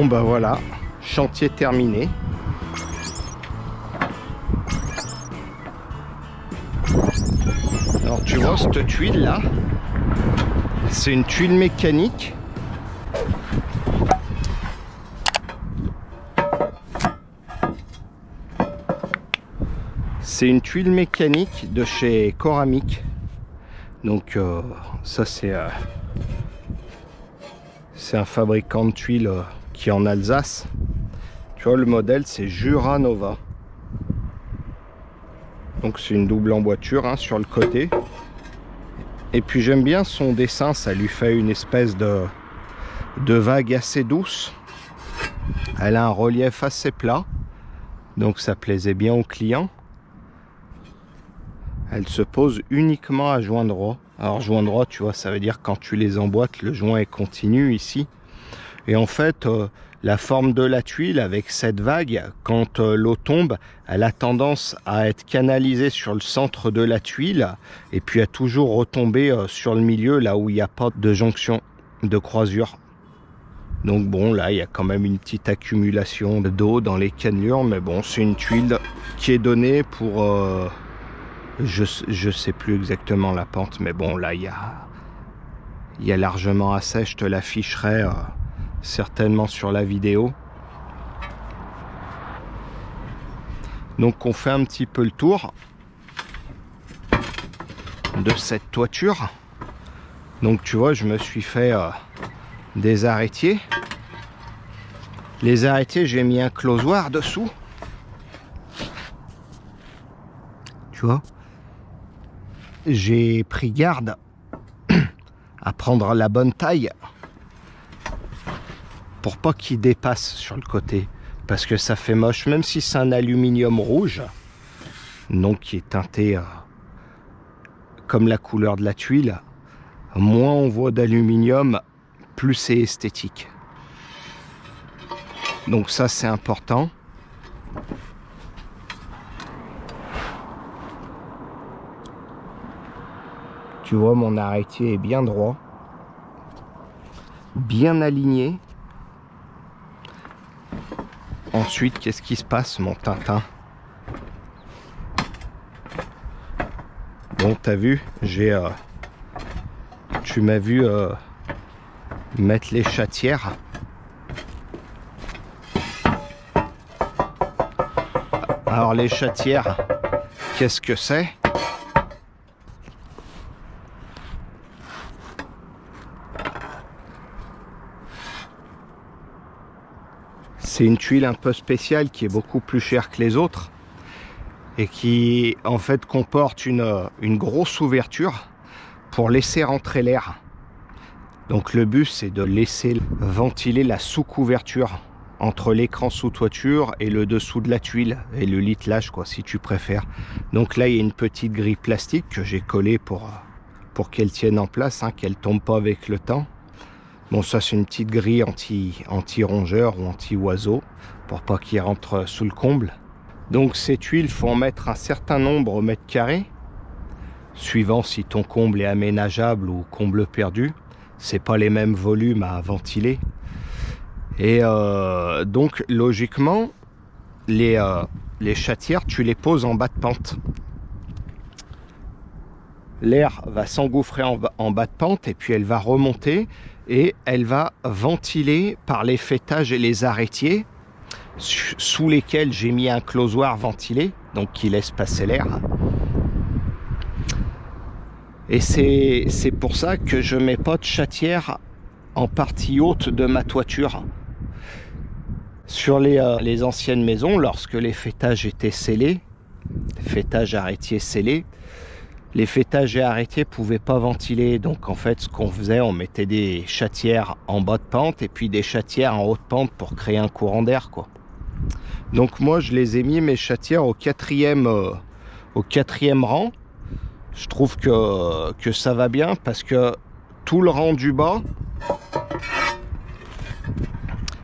Bon bah voilà, chantier terminé. Alors tu vois cette tuile là, c'est une tuile mécanique. C'est une tuile mécanique de chez Coramic. Donc ça c'est un fabricant de tuiles qui est en Alsace. Tu vois, le modèle c'est Jura Nova. Donc c'est une double emboîture hein, sur le côté. Et puis j'aime bien son dessin, ça lui fait une espèce de vague assez douce. Elle a un relief assez plat, donc ça plaisait bien aux clients. Elle se pose uniquement à joint droit. Alors joint droit, tu vois, ça veut dire quand tu les emboîtes, le joint est continu ici. Et en fait, la forme de la tuile avec cette vague, quand l'eau tombe, elle a tendance à être canalisée sur le centre de la tuile et puis à toujours retomber sur le milieu, là où il n'y a pas de jonction, de croisure. Donc bon, là, il y a quand même une petite accumulation d'eau dans les cannelures, mais bon, c'est une tuile qui est donnée pour... je sais plus exactement la pente, mais bon, là, il y a largement assez, je te l'afficherai certainement sur la vidéo. Donc on fait un petit peu le tour de cette toiture. Donc tu vois, je me suis fait des arrêtiers. Les arrêtiers, j'ai mis un closoir dessous. Tu vois, j'ai pris garde à prendre la bonne taille pour pas qu'il dépasse sur le côté, parce que ça fait moche, même si c'est un aluminium rouge, donc qui est teinté comme la couleur de la tuile. Moins on voit d'aluminium, plus c'est esthétique. Donc ça c'est important. Tu vois, mon arrêtier est bien droit, bien aligné. Ensuite, qu'est-ce qui se passe, mon Tintin? Bon, t'as vu, tu m'as vu mettre les chatières. Alors les chatières, qu'est-ce que c'est? C'est une tuile un peu spéciale qui est beaucoup plus chère que les autres et qui en fait comporte une grosse ouverture pour laisser rentrer l'air. Donc le but c'est de laisser ventiler la sous-couverture entre l'écran sous-toiture et le dessous de la tuile et le littelage quoi, si tu préfères. Donc là il y a une petite grille plastique que j'ai collée pour qu'elle tienne en place, hein, qu'elle tombe pas avec le temps. Bon, ça c'est une petite grille anti-rongeur ou anti-oiseau pour pas qu'il rentre sous le comble. Donc ces tuiles, faut en mettre un certain nombre au mètre carré, suivant si ton comble est aménageable ou comble perdu. C'est pas les mêmes volumes à ventiler. Et donc logiquement, les chatières, tu les poses en bas de pente. L'air va s'engouffrer en bas de pente et puis elle va remonter et elle va ventiler par les faîtages et les arrêtiers sous lesquels j'ai mis un closoir ventilé, donc qui laisse passer l'air. Et c'est pour ça que je mets pas de chatière en partie haute de ma toiture. Sur les anciennes maisons, lorsque les faîtages étaient scellés, faîtages arrêtiers scellés, les faîtages et arrêtiers pouvaient pas ventiler. Donc en fait ce qu'on faisait, on mettait des chatières en bas de pente et puis des chatières en haute pente pour créer un courant d'air quoi. Donc moi je les ai mis mes chatières au quatrième rang. Je trouve que ça va bien parce que tout le rang du bas,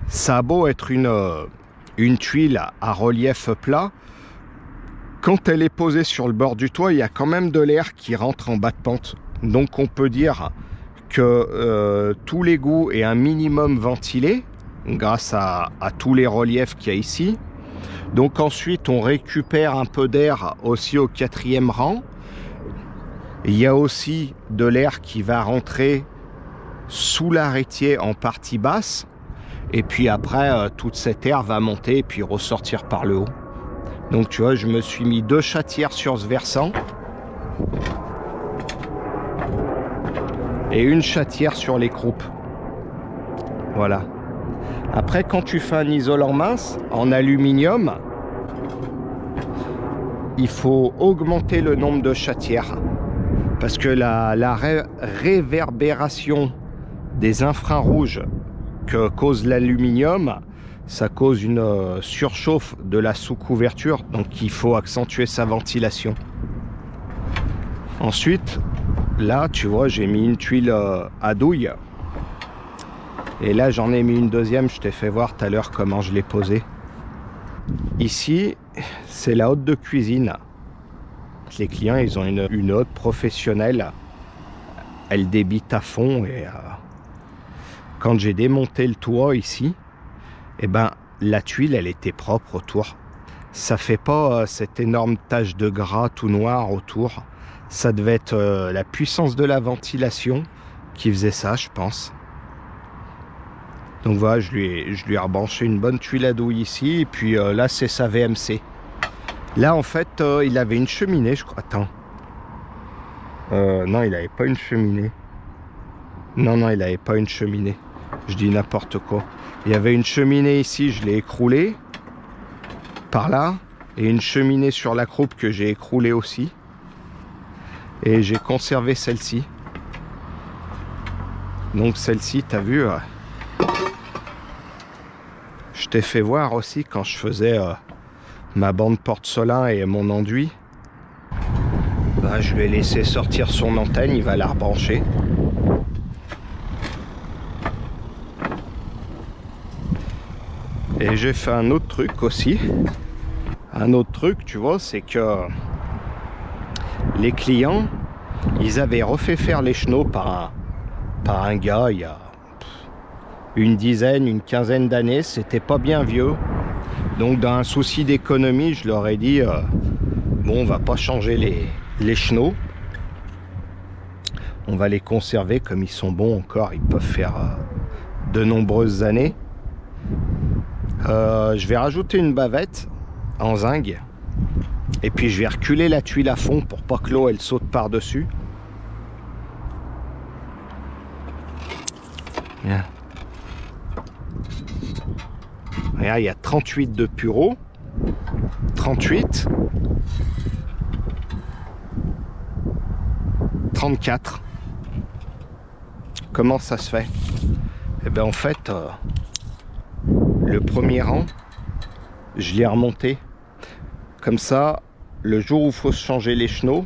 ça a beau être une tuile à relief plat, quand elle est posée sur le bord du toit, il y a quand même de l'air qui rentre en bas de pente. Donc on peut dire que tout l'égout est un minimum ventilé. grâce à tous les reliefs qu'il y a ici. Donc ensuite on récupère un peu d'air aussi au 4e rang. Il y a aussi de l'air qui va rentrer sous l'arêtier en partie basse. Et puis après toute cette air va monter et puis ressortir par le haut. Donc tu vois, je me suis mis 2 chatières sur ce versant. Et une chatière sur les croupes. Voilà. Après, quand tu fais un isolant mince en aluminium, il faut augmenter le nombre de chatières. Parce que la réverbération des infrarouges que cause l'aluminium, ça cause une surchauffe de la sous-couverture. Donc il faut accentuer sa ventilation. Ensuite, là, tu vois, j'ai mis une tuile à douille. Et là, j'en ai mis une deuxième. Je t'ai fait voir tout à l'heure comment je l'ai posée. Ici, c'est la hotte de cuisine. Les clients, ils ont une hotte professionnelle. Elle débite à fond. Et quand j'ai démonté le toit ici, eh ben, la tuile, elle était propre autour. Ça fait pas cette énorme tache de gras tout noir autour. Ça devait être la puissance de la ventilation qui faisait ça, je pense. Donc voilà, je lui ai rebranché une bonne tuile à douille ici. Et puis là, c'est sa VMC. Là, en fait, il avait une cheminée, je crois. Attends. Non, il n'avait pas une cheminée. Non, il n'avait pas une cheminée. Je dis n'importe quoi. Il y avait une cheminée ici, je l'ai écroulée. Par là. Et une cheminée sur la croupe que j'ai écroulée aussi. Et j'ai conservé celle-ci. Donc celle-ci, t'as vu, je t'ai fait voir aussi quand je faisais ma bande porte-solin et mon enduit. Bah, je lui ai laissé sortir son antenne, il va la rebrancher. Et j'ai fait un autre truc aussi. Un autre truc, tu vois, c'est que les clients, ils avaient refait faire les chenaux par un gars il y a une quinzaine d'années. C'était pas bien vieux. Donc dans un souci d'économie, je leur ai dit bon, on va pas changer les chenaux. On va les conserver comme ils sont bons encore. Ils peuvent faire de nombreuses années. Je vais rajouter une bavette en zinc. Et puis je vais reculer la tuile à fond pour pas que l'eau elle saute par dessus. Bien. Regarde, il y a 38 de Puro. 38. 34. Comment ça se fait? Eh bien en fait, le premier rang, je l'ai remonté. Comme ça, le jour où il faut se changer les chenaux,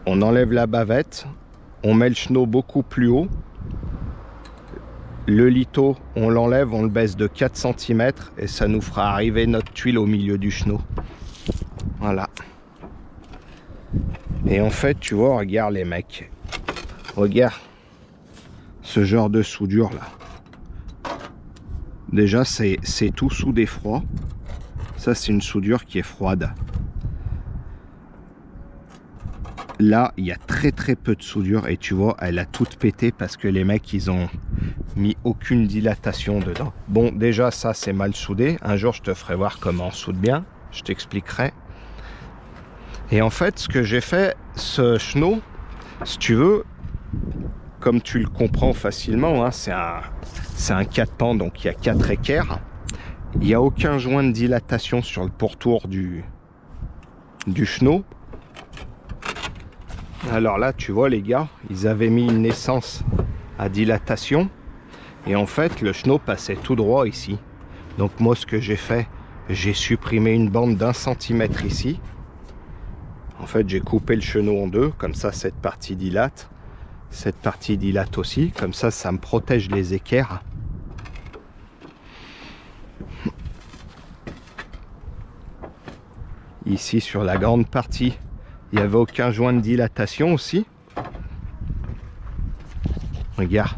on enlève la bavette, on met le chenot beaucoup plus haut. Le lito, on l'enlève, on le baisse de 4 cm et ça nous fera arriver notre tuile au milieu du chenot. Voilà. Et en fait, tu vois, regarde les mecs. Regarde ce genre de soudure là. Déjà, c'est tout soudé froid. Ça, c'est une soudure qui est froide. Là, il y a très peu de soudure et tu vois, elle a toute pété parce que les mecs, ils ont mis aucune dilatation dedans. Bon, déjà, ça, c'est mal soudé. Un jour, je te ferai voir comment on soude bien. Je t'expliquerai. Et en fait, ce que j'ai fait, ce chenot, si tu veux, comme tu le comprends facilement, hein, c'est un 4 pans, donc il y a 4 équerres. Il n'y a aucun joint de dilatation sur le pourtour du chenot. Alors là, tu vois, les gars, ils avaient mis une essence à dilatation. Et en fait, le chenot passait tout droit ici. Donc moi, ce que j'ai fait, j'ai supprimé une bande d'1 centimètre ici. En fait, j'ai coupé le chenot en deux. Comme ça, cette partie dilate. Cette partie dilate aussi. Comme ça, ça me protège les équerres. Ici, sur la grande partie, il n'y avait aucun joint de dilatation aussi. Regarde.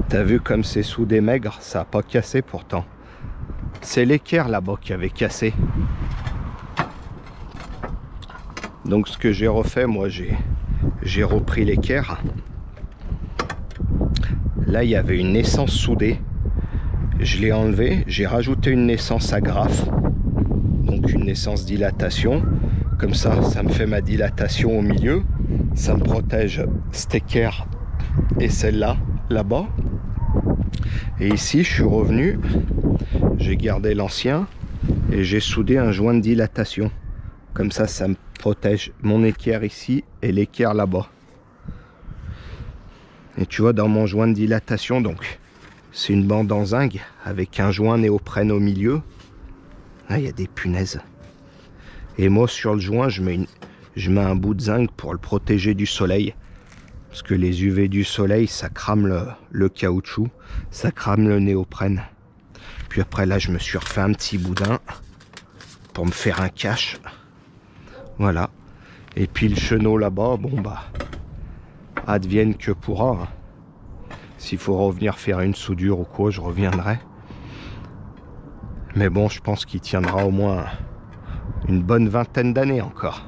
T'as vu comme c'est soudé maigre, ça a pas cassé pourtant. C'est l'équerre là-bas qui avait cassé. Donc ce que j'ai refait, moi j'ai repris l'équerre. Là il y avait une naissance soudée. Je l'ai enlevé, j'ai rajouté une naissance agrafe. Donc une naissance dilatation. Comme ça, ça me fait ma dilatation au milieu. Ça me protège cette équerre et celle-là, là-bas. Et ici, je suis revenu. J'ai gardé l'ancien et j'ai soudé un joint de dilatation. Comme ça, ça me protège mon équerre ici et l'équerre là-bas. Et tu vois, dans mon joint de dilatation, donc, c'est une bande en zinc avec un joint néoprène au milieu. Là, il y a des punaises. Et moi, sur le joint, je mets un bout de zinc pour le protéger du soleil. Parce que les UV du soleil, ça crame le caoutchouc, ça crame le néoprène. Puis après, là, je me suis refait un petit boudin pour me faire un cache. Voilà. Et puis le chenot là-bas, bon bah, advienne que pourra. S'il faut revenir faire une soudure ou quoi, je reviendrai. Mais bon, je pense qu'il tiendra au moins une bonne vingtaine d'années encore.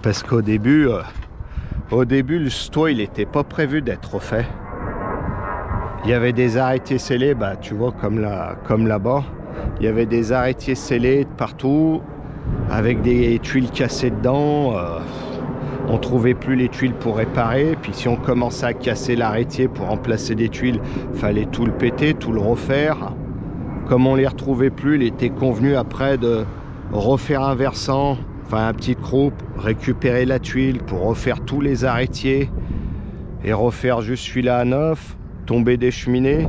Parce qu'au début, le stoa, il n'était pas prévu d'être refait. Il y avait des arrêtiers scellés, bah tu vois, comme là-bas. Il y avait des arrêtiers scellés de partout, avec des tuiles cassées dedans. On trouvait plus les tuiles pour réparer. Puis si on commençait à casser l'arrêtier pour remplacer des tuiles, fallait tout le péter, tout le refaire. Comme on les retrouvait plus, il était convenu après de refaire un versant, enfin un petit croupe, récupérer la tuile pour refaire tous les arrêtiers et refaire juste celui-là à neuf, tomber des cheminées.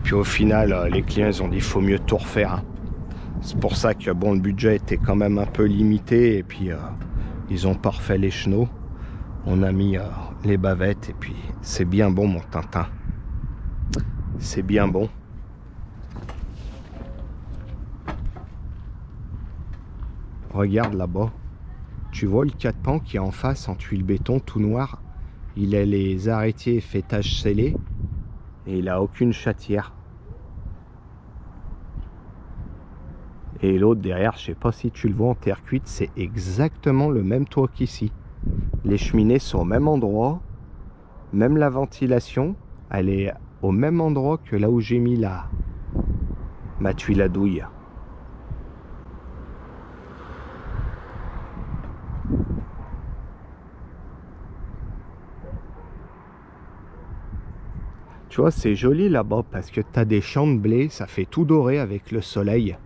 Puis au final, les clients ils ont dit il faut mieux tout refaire. C'est pour ça que bon, le budget était quand même un peu limité et puis ils ont pas refait les chenaux. On a mis les bavettes et puis c'est bien bon mon Tintin. C'est bien bon. Regarde là-bas. Tu vois le 4 pans qui est en face en tuile béton tout noir. Il a les arrêtiers fêtage scellés et il a aucune chatière. Et l'autre derrière, je sais pas si tu le vois en terre cuite, c'est exactement le même toit qu'ici. Les cheminées sont au même endroit, même la ventilation, elle est au même endroit que là où j'ai mis ma tuile à douille. Tu vois, c'est joli là-bas parce que tu as des champs de blé, ça fait tout doré avec le soleil.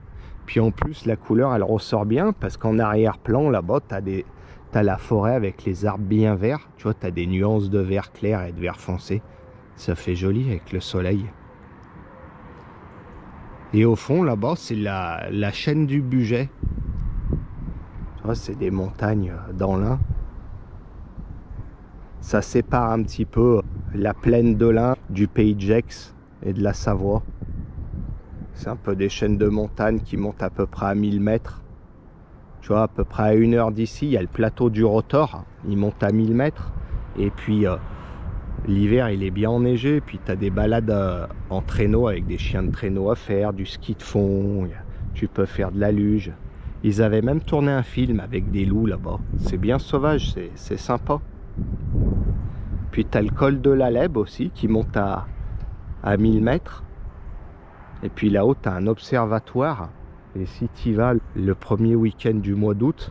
Puis en plus, la couleur, elle ressort bien parce qu'en arrière-plan, là-bas, t'as la forêt avec les arbres bien verts. Tu vois, tu as des nuances de vert clair et de vert foncé. Ça fait joli avec le soleil. Et au fond, là-bas, c'est la chaîne du Bugey. Tu vois, c'est des montagnes dans l'Ain. Ça sépare un petit peu la plaine de l'Ain du pays de Gex et de la Savoie. C'est un peu des chaînes de montagnes qui montent à peu près à 1000 mètres. Tu vois, à peu près à 1 heure d'ici, il y a le plateau du Rotor. Il monte à 1000 mètres. Et puis, l'hiver, il est bien enneigé. Puis, tu as des balades en traîneau avec des chiens de traîneau à faire, du ski de fond. Tu peux faire de la luge. Ils avaient même tourné un film avec des loups là-bas. C'est bien sauvage, c'est sympa. Puis, tu as le col de la Lèbe aussi qui monte à 1000 mètres. Et puis là-haut, tu as un observatoire. Et si tu y vas le premier week-end du mois d'août,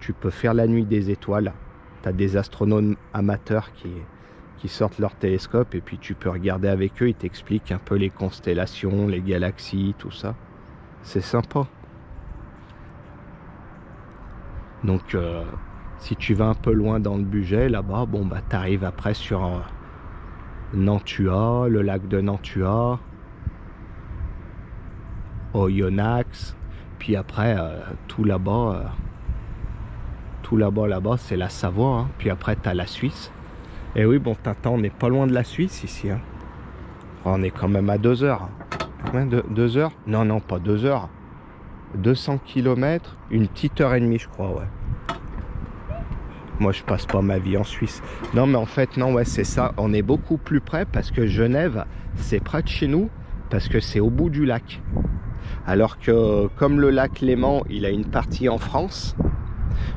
tu peux faire la nuit des étoiles. Tu as des astronomes amateurs qui sortent leur télescope et puis tu peux regarder avec eux. Ils t'expliquent un peu les constellations, les galaxies, tout ça. C'est sympa. Donc, si tu vas un peu loin dans le Bugey, là-bas, bon, bah, tu arrives après sur Nantua, le lac de Nantua. Oyonnax, puis après tout là-bas c'est la Savoie, hein. Puis après tu as la Suisse. Et oui, bon Tintin, on n'est pas loin de la Suisse ici, hein. On est quand même à 2 heures. Ouais, 2 heures? Non, pas 2 heures. 200 km, une petite heure et demie, je crois, ouais. Moi, je passe pas ma vie en Suisse. Non, mais en fait, non, ouais, c'est ça. On est beaucoup plus près parce que Genève, c'est près de chez nous, parce que c'est au bout du lac. Alors que, comme le lac Léman, il a une partie en France,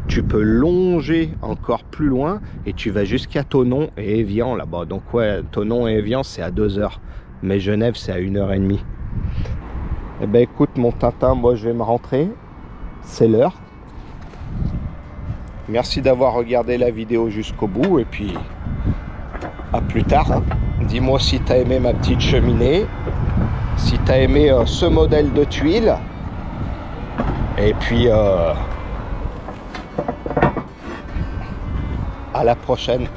tu peux longer encore plus loin et tu vas jusqu'à Thonon et Évian là-bas. Donc, ouais, Thonon et Évian, c'est à 2 heures. Mais Genève, c'est à 1h30. Eh ben, écoute, mon Tintin, moi, je vais me rentrer. C'est l'heure. Merci d'avoir regardé la vidéo jusqu'au bout et puis à plus tard. Hein. Dis-moi si tu as aimé ma petite cheminée, si tu as aimé ce modèle de tuile. Et puis à la prochaine.